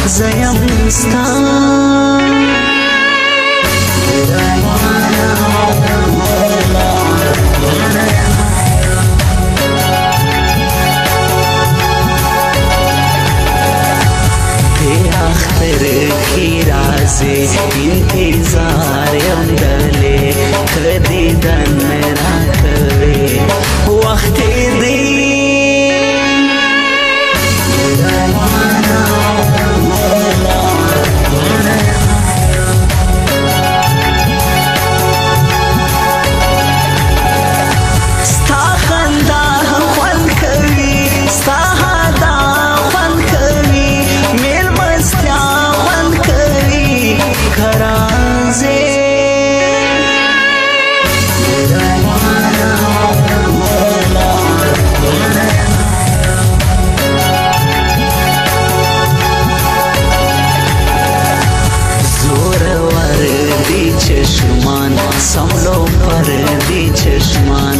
زیم ستا اختر کی رازی انتظار یم دلی کدی دن را کوي وخت دی समलो पर दी चश्मान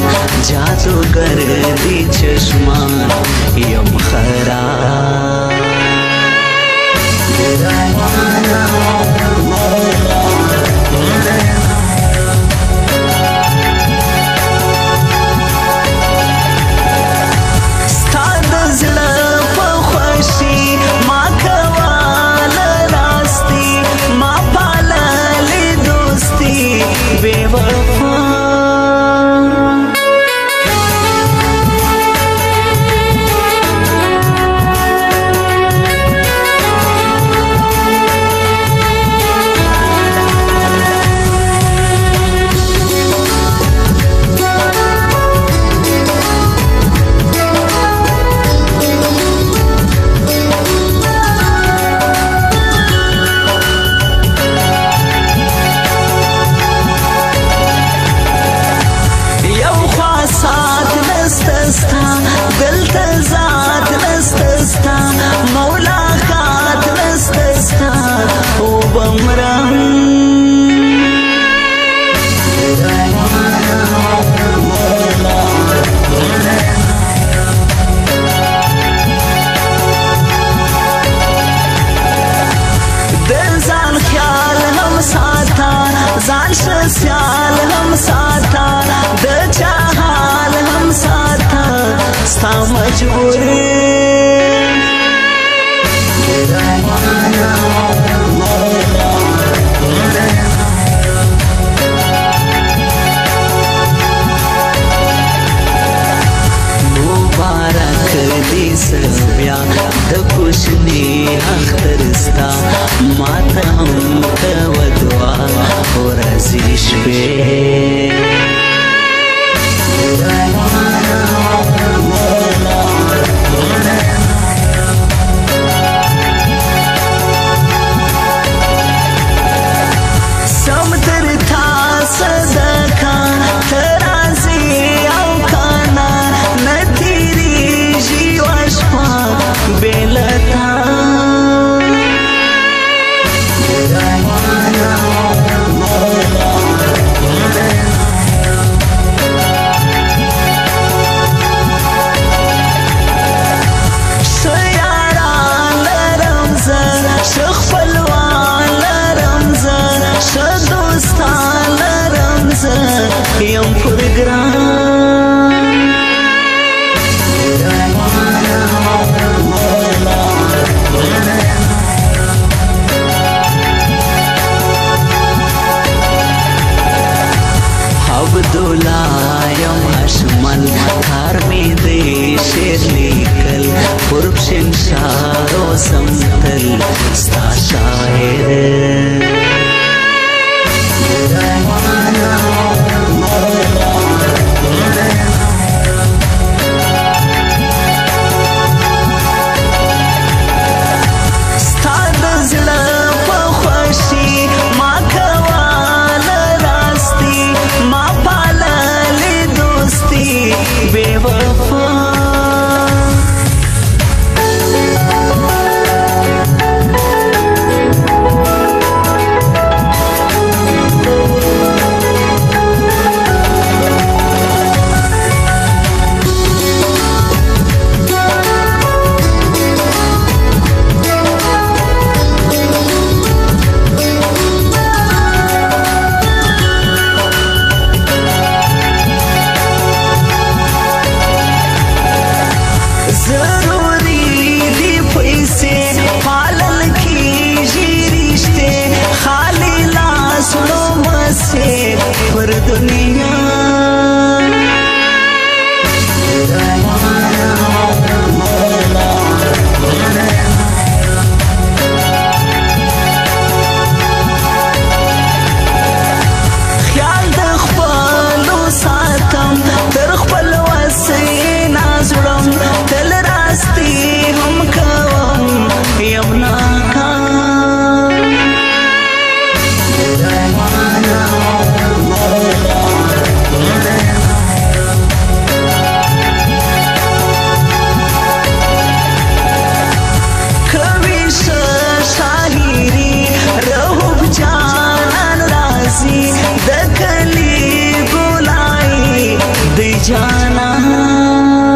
जादूगर दी चश्मान यम खरा सियाल हम साथा द चाहाल हम साथा स्था मजबूरी मुबारक दी सव्या द खुशनी अख्तरस्ता मात हम वदवा और अजीश पे समुद्र था सदका तराजी औकाना नतीरी जीवश्मा बेलता यम प्रोग्राम अब्दुल्ला यम अशमन थार में दे शेर निकल पुरशन शारो समतल स्था शायर बेवफा जाना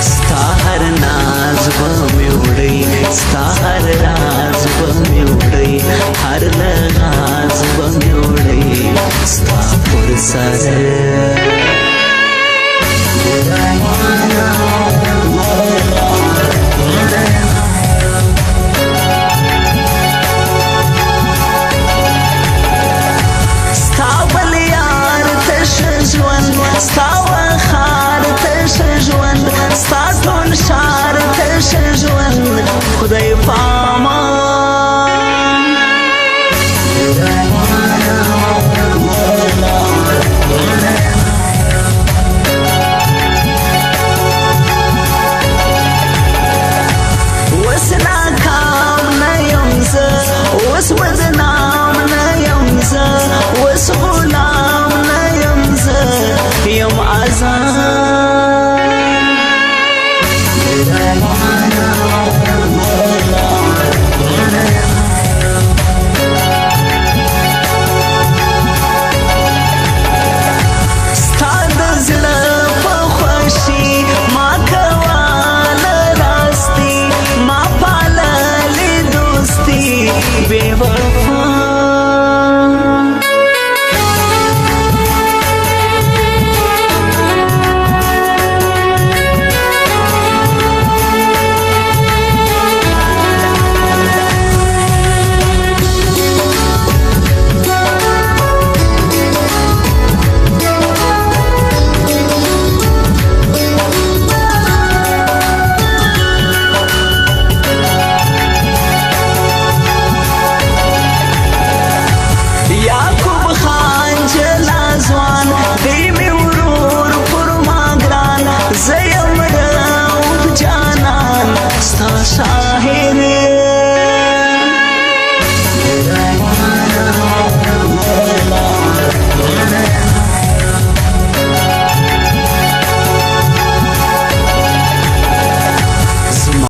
स्ताहर नाज बम्योड़ई स्ताहर राज बम्योड़ई हर लगाज बम्योड़ई स्तापुर सर स्तावल यार तशजवन स्तावा खार तशजवन स्ताटोन शार तशजवन खुदाई पामा وزنام نيمزة وسغلام نيمزة يوم عزام